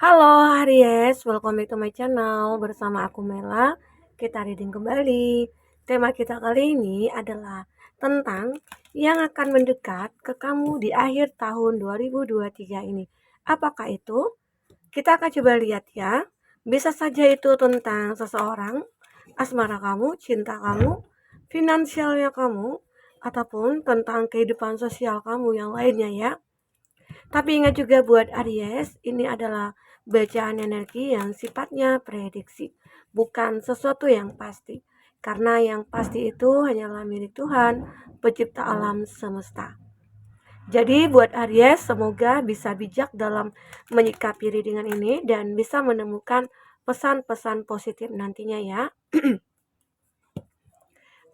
Halo Aries, welcome back to my channel. Bersama aku Mela, kita reading kembali. Tema kita kali ini adalah tentang yang akan mendekat ke kamu di akhir tahun 2023 ini. Apakah itu? Kita akan coba lihat ya. Bisa saja itu tentang seseorang, asmara kamu, cinta kamu, finansialnya kamu, ataupun tentang kehidupan sosial kamu yang lainnya ya. Tapi ingat juga buat Aries, ini adalah bacaan energi yang sifatnya prediksi, bukan sesuatu yang pasti. Karena yang pasti itu hanyalah milik Tuhan, pencipta alam semesta. Jadi buat Aries, semoga bisa bijak dalam menyikapi readingan ini dan bisa menemukan pesan-pesan positif nantinya ya.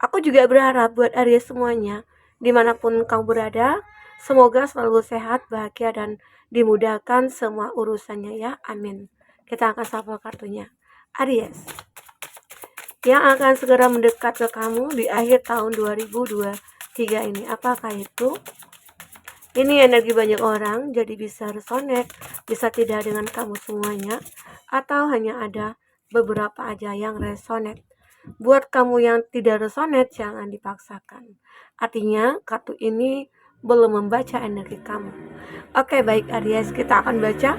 Aku juga berharap buat Aries semuanya, dimanapun kamu berada, semoga selalu sehat, bahagia, dan dimudahkan semua urusannya ya. Amin. Kita akan shuffle kartunya. Aries, yang akan segera mendekat ke kamu di akhir tahun 2023 ini. Apakah itu? Ini energi banyak orang, jadi bisa resonate, bisa tidak dengan kamu semuanya, atau hanya ada beberapa aja yang resonate. Buat kamu yang tidak resonate, jangan dipaksakan. Artinya, kartu ini belum membaca energi kamu. Oke, baik Aries, kita akan baca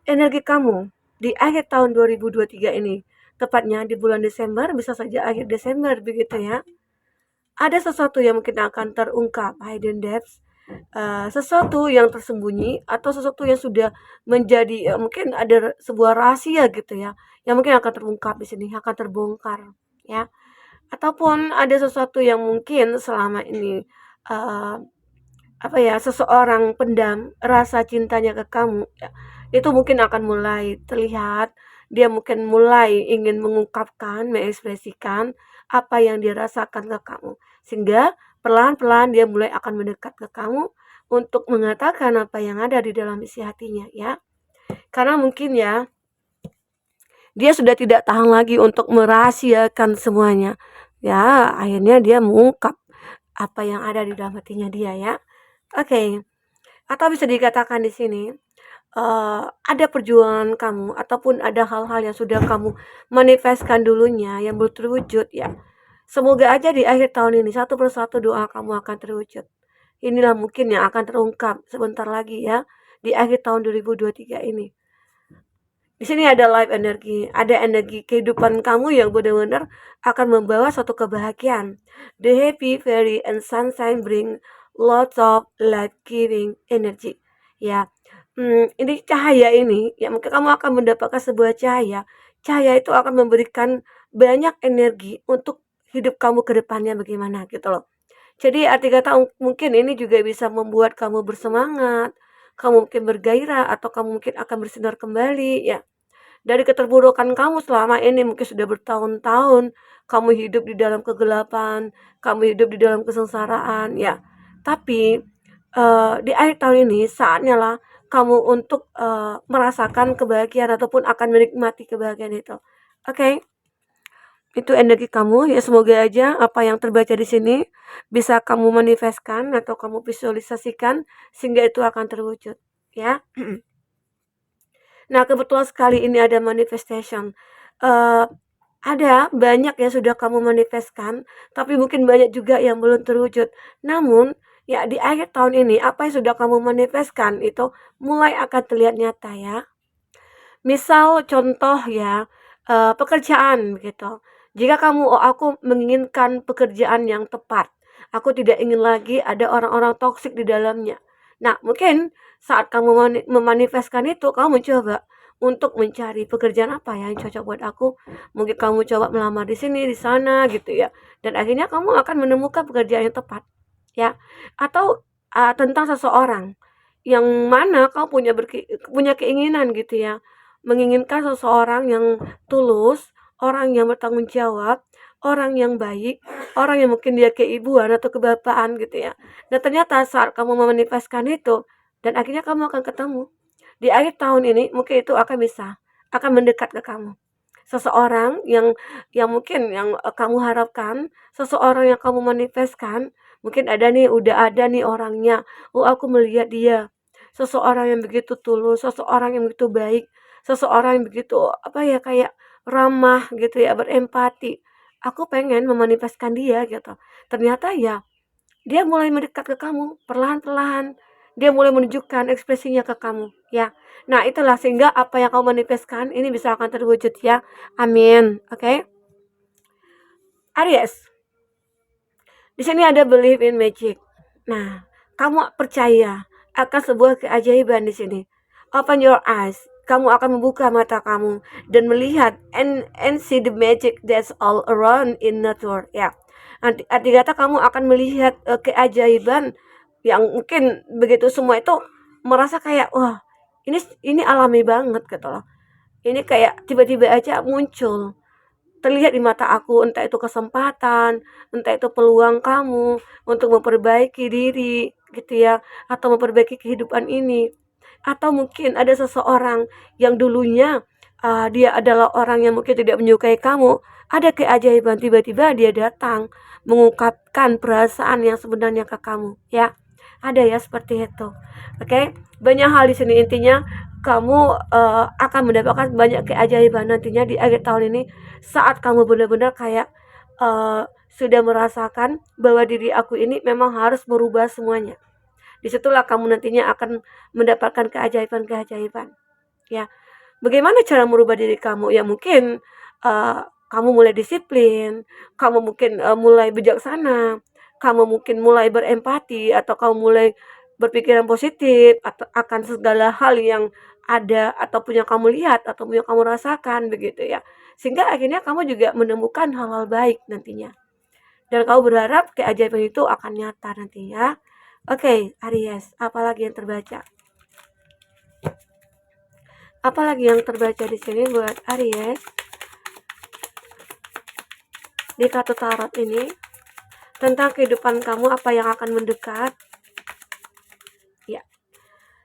energi kamu di akhir tahun 2023 ini. Tepatnya di bulan Desember, bisa saja akhir Desember, begitu ya. Ada sesuatu yang mungkin akan terungkap, hidden depths, sesuatu yang tersembunyi atau sesuatu yang sudah menjadi mungkin ada sebuah rahasia gitu ya, yang mungkin akan terungkap di sini, akan terbongkar ya. Ataupun ada sesuatu yang mungkin selama ini uh, seseorang pendam rasa cintanya ke kamu ya, itu mungkin akan mulai terlihat. Dia mungkin mulai ingin mengungkapkan, mengekspresikan apa yang dia rasakan ke kamu, sehingga perlahan-pelan dia mulai akan mendekat ke kamu untuk mengatakan apa yang ada di dalam isi hatinya ya. Karena mungkin ya, dia sudah tidak tahan lagi untuk merahasiakan semuanya. Ya, akhirnya dia mengungkap apa yang ada di dalam hatinya dia ya. Oke. Atau bisa dikatakan di sini, ada perjuangan kamu ataupun ada hal-hal yang sudah kamu manifestkan dulunya yang belum terwujud ya. Semoga aja di akhir tahun ini satu persatu doa kamu akan terwujud. Inilah mungkin yang akan terungkap sebentar lagi ya di akhir tahun 2023 ini. Di sini ada life energi, ada energi kehidupan kamu yang benar-benar akan membawa suatu kebahagiaan. The happy fairy and sunshine bring lots of life-giving energy. Ya, ini cahaya ini, ya mungkin kamu akan mendapatkan sebuah cahaya. Cahaya itu akan memberikan banyak energi untuk hidup kamu ke depannya bagaimana gitu loh. Jadi arti kata mungkin ini juga bisa membuat kamu bersemangat, kamu mungkin bergairah atau kamu mungkin akan bersinar kembali ya. Dari keterburukan kamu selama ini mungkin sudah bertahun-tahun kamu hidup di dalam kegelapan, kamu hidup di dalam kesengsaraan ya. Tapi di akhir tahun ini saatnya lah kamu untuk merasakan kebahagiaan ataupun akan menikmati kebahagiaan itu. Oke, itu energi kamu ya. Semoga aja apa yang terbaca di sini bisa kamu manifestkan atau kamu visualisasikan sehingga itu akan terwujud ya. Nah, kebetulan sekali ini ada manifestation. Uh, ada banyak yang sudah kamu manifestkan, tapi mungkin banyak juga yang belum terwujud. Namun, ya di akhir tahun ini, apa yang sudah kamu manifestkan itu mulai akan terlihat nyata ya. Misal contoh ya, pekerjaan gitu. Jika kamu, "Oh, aku menginginkan pekerjaan yang tepat. Aku tidak ingin lagi ada orang-orang toksik di dalamnya." Nah, mungkin saat kamu memanifestkan itu, kamu coba untuk mencari pekerjaan apa ya yang cocok buat aku. Mungkin kamu coba melamar di sini, di sana gitu ya. Dan akhirnya kamu akan menemukan pekerjaan yang tepat, ya. Atau, tentang seseorang yang mana kamu punya keinginan gitu ya, menginginkan seseorang yang tulus, orang yang bertanggung jawab, orang yang baik, orang yang mungkin dia keibuan atau kebapaan gitu ya. Dan ternyata saat kamu memanifestkan itu dan akhirnya kamu akan ketemu. Di akhir tahun ini mungkin itu akan mendekat ke kamu. Seseorang yang mungkin yang kamu harapkan, seseorang yang kamu manifestkan, mungkin udah ada nih orangnya. Oh, aku melihat dia seseorang yang begitu tulus, seseorang yang begitu baik, seseorang yang begitu, kayak ramah gitu ya, berempati. Aku pengen memanifestkan dia gitu. Ternyata ya, dia mulai mendekat ke kamu, perlahan-perlahan. Dia mulai menunjukkan ekspresinya ke kamu, ya. Nah, itulah sehingga apa yang kamu manifestkan ini bisa akan terwujud ya. Amin. Oke. Aries, di sini ada believe in magic. Nah, kamu percaya akan sebuah keajaiban di sini. Open your eyes. Kamu akan membuka mata kamu dan melihat and see the magic that's all around in nature. Ya. Arti kata kamu akan melihat keajaiban yang mungkin begitu semua itu merasa kayak wah, ini alami banget gitu loh. Ini kayak tiba-tiba aja muncul terlihat di mata aku, entah itu kesempatan, entah itu peluang kamu untuk memperbaiki diri gitu ya, atau memperbaiki kehidupan ini. Atau mungkin ada seseorang yang dulunya dia adalah orang yang mungkin tidak menyukai kamu, ada keajaiban tiba-tiba dia datang mengungkapkan perasaan yang sebenarnya ke kamu, ya. Ada ya seperti itu. Oke, banyak hal di sini intinya kamu akan mendapatkan banyak keajaiban nantinya di akhir tahun ini saat kamu benar-benar kayak sudah merasakan bahwa diri aku ini memang harus merubah semuanya. Disitulah kamu nantinya akan mendapatkan keajaiban-keajaiban. Ya, bagaimana cara merubah diri kamu? Ya mungkin kamu mulai disiplin, kamu mungkin mulai bijaksana, kamu mungkin mulai berempati, atau kamu mulai berpikiran positif atau akan segala hal yang ada ataupun yang kamu lihat ataupun yang kamu rasakan begitu ya. Sehingga akhirnya kamu juga menemukan hal-hal baik nantinya. Dan kamu berharap keajaiban itu akan nyata nantinya. Oke, Aries, apalagi yang terbaca? Apalagi yang terbaca di sini buat Aries? Di kartu tarot ini tentang kehidupan kamu, apa yang akan mendekat. Ya.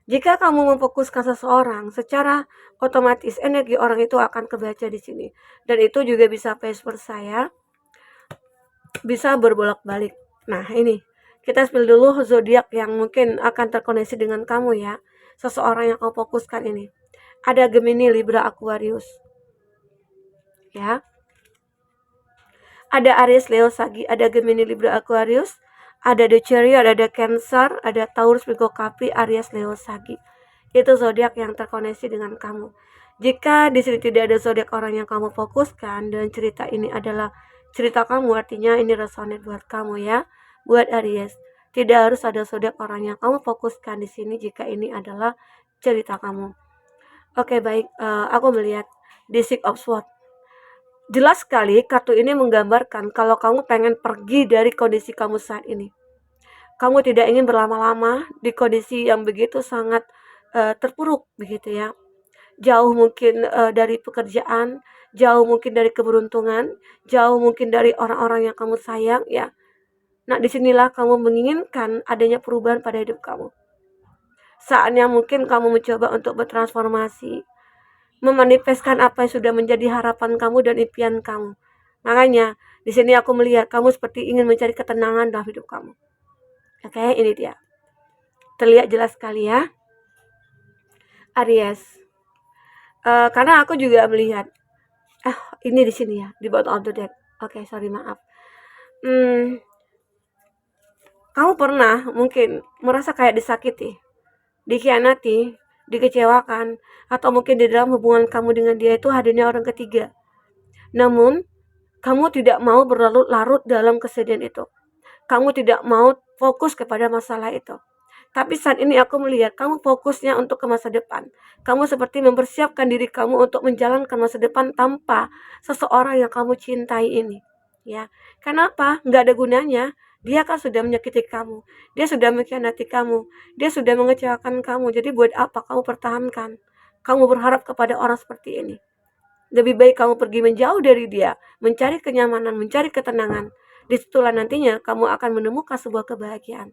Jika kamu memfokuskan seseorang, secara otomatis energi orang itu akan kebaca di sini. Dan itu juga bisa vice versa ya. Bisa berbolak-balik. Nah, ini kita spill dulu zodiak yang mungkin akan terkoneksi dengan kamu ya. Seseorang yang kamu fokuskan ini. Ada Gemini, Libra, Aquarius. Ya. Ada Aries, Leo, Sagi, ada Gemini, Libra, Aquarius, ada The Chariot, ada Cancer, ada Taurus, Virgo, Capri, Aries, Leo, Sagi. Itu zodiak yang terkoneksi dengan kamu. Jika di sini tidak ada zodiak orang yang kamu fokuskan dan cerita ini adalah cerita kamu, artinya ini resonate buat kamu ya, buat Aries. Tidak harus ada zodiak orang yang kamu fokuskan di sini jika ini adalah cerita kamu. Oke, baik. Aku melihat The Six of Swords. Jelas sekali kartu ini menggambarkan kalau kamu pengen pergi dari kondisi kamu saat ini. Kamu tidak ingin berlama-lama di kondisi yang begitu sangat terpuruk begitu ya. Jauh mungkin dari pekerjaan, jauh mungkin dari keberuntungan, jauh mungkin dari orang-orang yang kamu sayang ya. Nah, disinilah kamu menginginkan adanya perubahan pada hidup kamu. Saatnya mungkin kamu mencoba untuk bertransformasi, memanifestkan apa yang sudah menjadi harapan kamu dan impian kamu. Makanya di sini aku melihat kamu seperti ingin mencari ketenangan dalam hidup kamu. Oke, ini dia. Terlihat jelas sekali ya, Aries. Karena aku juga melihat, ini di sini ya, di bottom of the deck. Oke, sorry, maaf. Kamu pernah mungkin merasa kayak disakiti, dikhianati, dikecewakan, atau mungkin di dalam hubungan kamu dengan dia itu hadirnya orang ketiga. Namun, kamu tidak mau berlarut-larut dalam kesedihan itu. Kamu tidak mau fokus kepada masalah itu. Tapi saat ini aku melihat kamu fokusnya untuk ke masa depan. Kamu seperti mempersiapkan diri kamu untuk menjalankan masa depan tanpa seseorang yang kamu cintai ini. Ya, kenapa? Nggak ada gunanya. Dia kan sudah menyakiti kamu. Dia sudah mengkhianati kamu. Dia sudah mengecewakan kamu. Jadi buat apa kamu pertahankan? Kamu berharap kepada orang seperti ini. Lebih baik kamu pergi menjauh dari dia, mencari kenyamanan, mencari ketenangan. Disitulah nantinya kamu akan menemukan sebuah kebahagiaan.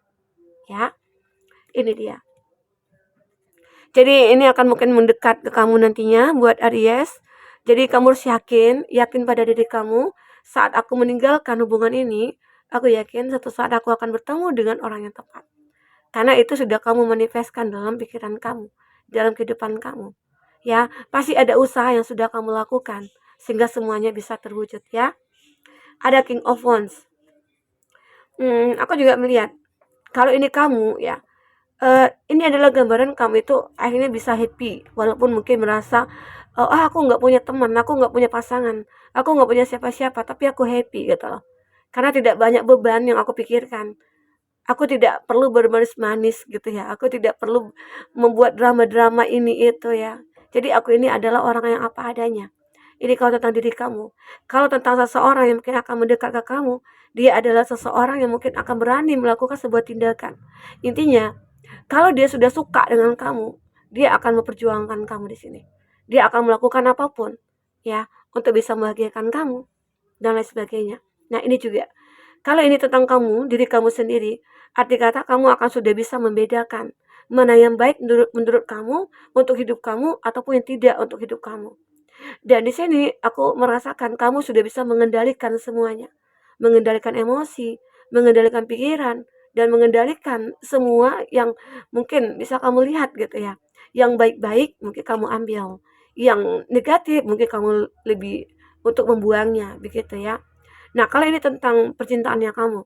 Ya, ini dia. Jadi ini akan mungkin mendekat ke kamu nantinya buat Aries. Jadi kamu harus yakin pada diri kamu. Saat aku meninggalkan hubungan ini, aku yakin suatu saat aku akan bertemu dengan orang yang tepat. karena itu sudah kamu manifestkan dalam pikiran kamu, dalam kehidupan kamu. Ya, pasti ada usaha yang sudah kamu lakukan sehingga semuanya bisa terwujud ya. Ada King of Wands. Aku juga melihat kalau ini kamu ya, ini adalah gambaran kamu itu akhirnya bisa happy walaupun mungkin merasa, aku nggak punya teman, aku nggak punya pasangan, aku nggak punya siapa-siapa, tapi aku happy gitu loh. Karena tidak banyak beban yang aku pikirkan. Aku tidak perlu bermanis-manis gitu ya, aku tidak perlu membuat drama-drama ini itu ya. Jadi aku ini adalah orang yang apa adanya. Ini kalau tentang diri kamu. Kalau tentang seseorang yang mungkin akan mendekat ke kamu, dia adalah seseorang yang mungkin akan berani melakukan sebuah tindakan. Intinya, kalau dia sudah suka dengan kamu, dia akan memperjuangkan kamu di sini. Dia akan melakukan apapun ya untuk bisa membahagiakan kamu dan lain sebagainya. Nah, ini juga kalau ini tentang kamu, diri kamu sendiri, arti kata kamu akan sudah bisa membedakan mana yang baik menurut kamu untuk hidup kamu ataupun yang tidak untuk hidup kamu. Dan di sini aku merasakan kamu sudah bisa mengendalikan semuanya. Mengendalikan emosi, mengendalikan pikiran, dan mengendalikan semua yang mungkin bisa kamu lihat gitu ya. Yang baik-baik mungkin kamu ambil, yang negatif mungkin kamu lebih untuk membuangnya begitu ya. Nah, kalau ini tentang percintaannya kamu,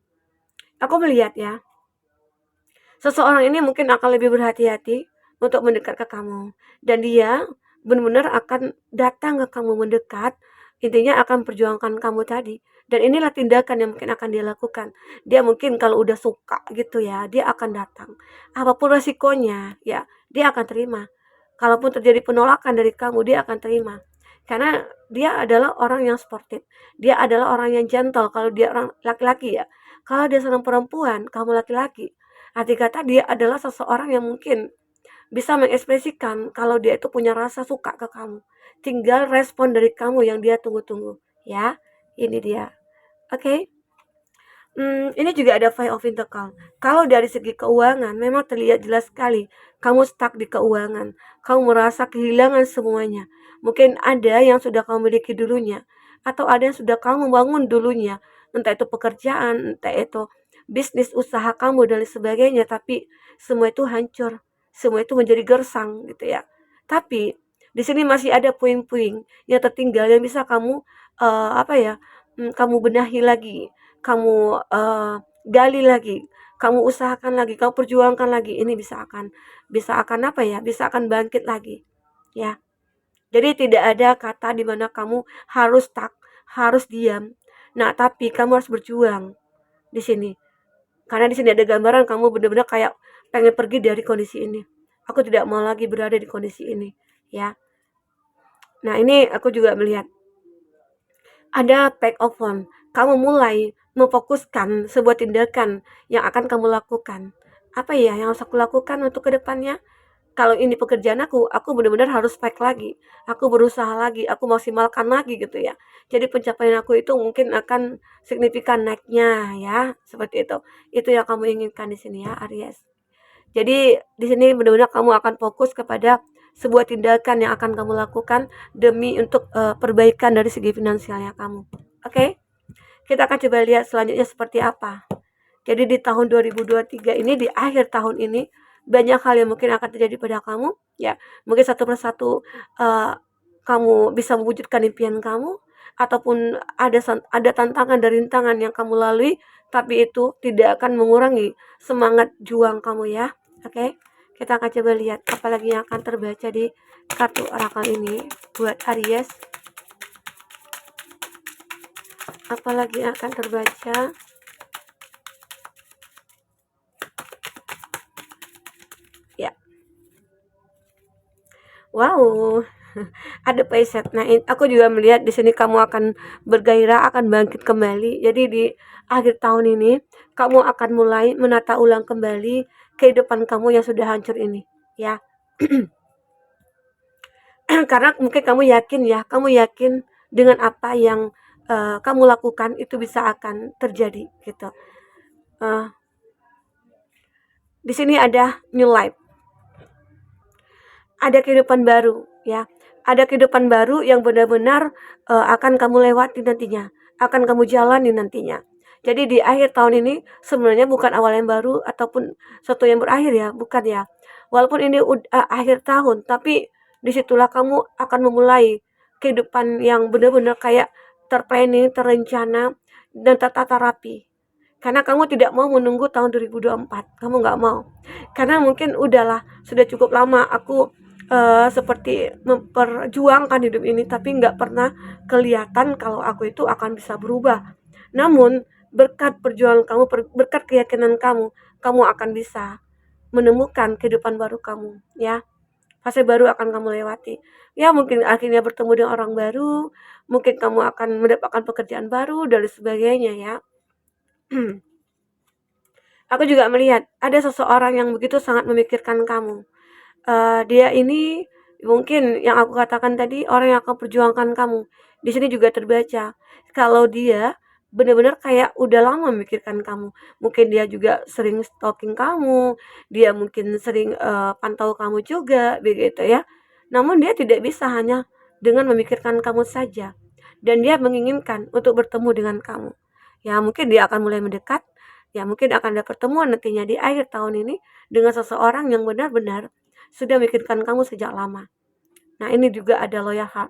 aku melihat ya, seseorang ini mungkin akan lebih berhati-hati untuk mendekat ke kamu. Dan dia benar-benar akan datang ke kamu mendekat, intinya akan perjuangkan kamu tadi. Dan inilah tindakan yang mungkin akan dia lakukan. Dia mungkin kalau udah suka gitu ya, dia akan datang. Apapun resikonya, ya, dia akan terima. Kalaupun terjadi penolakan dari kamu, dia akan terima. Karena dia adalah orang yang sportif. Dia adalah orang yang gentle kalau dia orang laki-laki ya. Kalau dia seorang perempuan, kamu laki-laki, arti kata dia adalah seseorang yang mungkin bisa mengekspresikan kalau dia itu punya rasa suka ke kamu. Tinggal respon dari kamu yang dia tunggu-tunggu, ya. Ini dia. Oke. Ini juga ada Five of Pentacles. Kalau dari segi keuangan memang terlihat jelas sekali kamu stuck di keuangan. Kamu merasa kehilangan semuanya. Mungkin ada yang sudah kamu miliki dulunya atau ada yang sudah kamu bangun dulunya. Entah itu pekerjaan, entah itu bisnis usaha kamu dan lain sebagainya, tapi semua itu hancur. Semua itu menjadi gersang gitu ya. Tapi di sini masih ada puing-puing yang tertinggal yang bisa kamu apa ya? Kamu benahi lagi, kamu gali lagi, kamu usahakan lagi, kamu perjuangkan lagi, ini bisa akan apa ya, bisa akan bangkit lagi, ya. Jadi tidak ada kata di mana kamu harus stuck, harus diam. Nah, tapi kamu harus berjuang di sini. Karena di sini ada gambaran kamu benar-benar kayak pengen pergi dari kondisi ini. Aku tidak mau lagi berada di kondisi ini, ya. Nah, ini aku juga melihat ada back of one. Kamu mulai memfokuskan sebuah tindakan yang akan kamu lakukan. Apa ya yang harus aku lakukan untuk kedepannya? Kalau ini pekerjaan aku benar-benar harus fight lagi. Aku berusaha lagi, aku maksimalkan lagi gitu ya. Jadi pencapaian aku itu mungkin akan signifikan naiknya ya, seperti itu. Itu yang kamu inginkan di sini ya, Aries. Jadi di sini benar-benar kamu akan fokus kepada sebuah tindakan yang akan kamu lakukan demi untuk perbaikan dari segi finansialnya kamu. Oke? Kita akan coba lihat selanjutnya seperti apa. Jadi di tahun 2023 ini, di akhir tahun ini, banyak hal yang mungkin akan terjadi pada kamu. Ya, mungkin satu persatu kamu bisa mewujudkan impian kamu, ataupun ada tantangan dan rintangan yang kamu lalui, tapi itu tidak akan mengurangi semangat juang kamu ya. Oke, kita akan coba lihat apalagi yang akan terbaca di kartu orakel ini buat Aries. Apalagi yang akan terbaca. Ya. Wow. Ada payset. Nah, aku juga melihat di sini kamu akan bergairah, akan bangkit kembali. Jadi di akhir tahun ini kamu akan mulai menata ulang kembali kehidupan kamu yang sudah hancur ini, ya. Karena mungkin kamu yakin dengan apa yang kamu lakukan itu bisa akan terjadi gitu. Di sini ada new life. Ada kehidupan baru, ya. Ada kehidupan baru yang benar-benar akan kamu lewati nantinya, akan kamu jalani nantinya. Jadi di akhir tahun ini sebenarnya bukan awal yang baru ataupun sesuatu yang berakhir ya, bukan ya. Walaupun ini akhir tahun, tapi disitulah kamu akan memulai kehidupan yang benar-benar kayak terplanning, terencana, dan tertata rapi. Karena kamu tidak mau menunggu tahun 2024, kamu nggak mau. Karena mungkin udahlah, sudah cukup lama aku seperti memperjuangkan hidup ini, tapi nggak pernah kelihatan kalau aku itu akan bisa berubah. Namun berkat perjuangan kamu, berkat keyakinan kamu, kamu akan bisa menemukan kehidupan baru kamu, ya. Fase baru akan kamu lewati. Ya, mungkin akhirnya bertemu dengan orang baru, mungkin kamu akan mendapatkan pekerjaan baru dan sebagainya ya. Aku juga melihat ada seseorang yang begitu sangat memikirkan kamu. Dia ini mungkin yang aku katakan tadi orang yang akan perjuangkan kamu. Di sini juga terbaca kalau dia benar-benar kayak udah lama memikirkan kamu. Mungkin dia juga sering stalking kamu, dia mungkin sering pantau kamu juga begitu ya. Namun dia tidak bisa hanya dengan memikirkan kamu saja. Dan dia menginginkan untuk bertemu dengan kamu. Ya mungkin dia akan mulai mendekat, ya mungkin akan ada pertemuan nantinya di akhir tahun ini dengan seseorang yang benar-benar sudah memikirkan kamu sejak lama. Nah, ini juga ada loyal heart.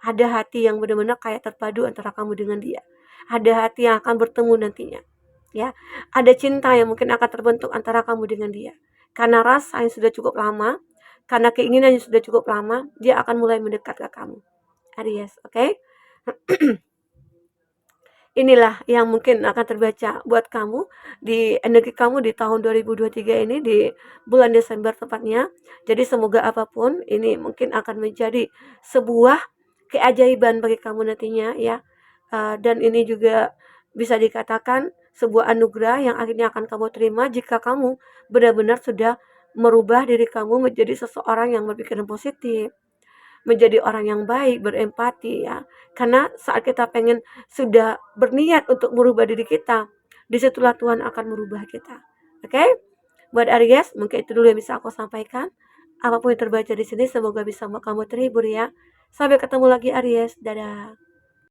Ada hati yang benar-benar kayak terpadu antara kamu dengan dia. Ada hati yang akan bertemu nantinya. Ya, ada cinta yang mungkin akan terbentuk antara kamu dengan dia. Karena rasa yang sudah cukup lama, karena keinginan yang sudah cukup lama, dia akan mulai mendekat ke kamu. Aries, oke? Okay? Inilah yang mungkin akan terbaca buat kamu di energi kamu di tahun 2023 ini, di bulan Desember tepatnya. Jadi semoga apapun ini mungkin akan menjadi sebuah keajaiban bagi kamu nantinya ya. Dan ini juga bisa dikatakan sebuah anugerah yang akhirnya akan kamu terima jika kamu benar-benar sudah merubah diri kamu menjadi seseorang yang berpikiran positif, menjadi orang yang baik, berempati ya. Karena saat kita pengen sudah berniat untuk merubah diri kita, disitulah Tuhan akan merubah kita. Oke? Buat Aries, mungkin itu dulu yang bisa aku sampaikan. Apapun yang terbaca di sini, semoga bisa kamu terhibur ya. Sampai ketemu lagi Aries, dadah.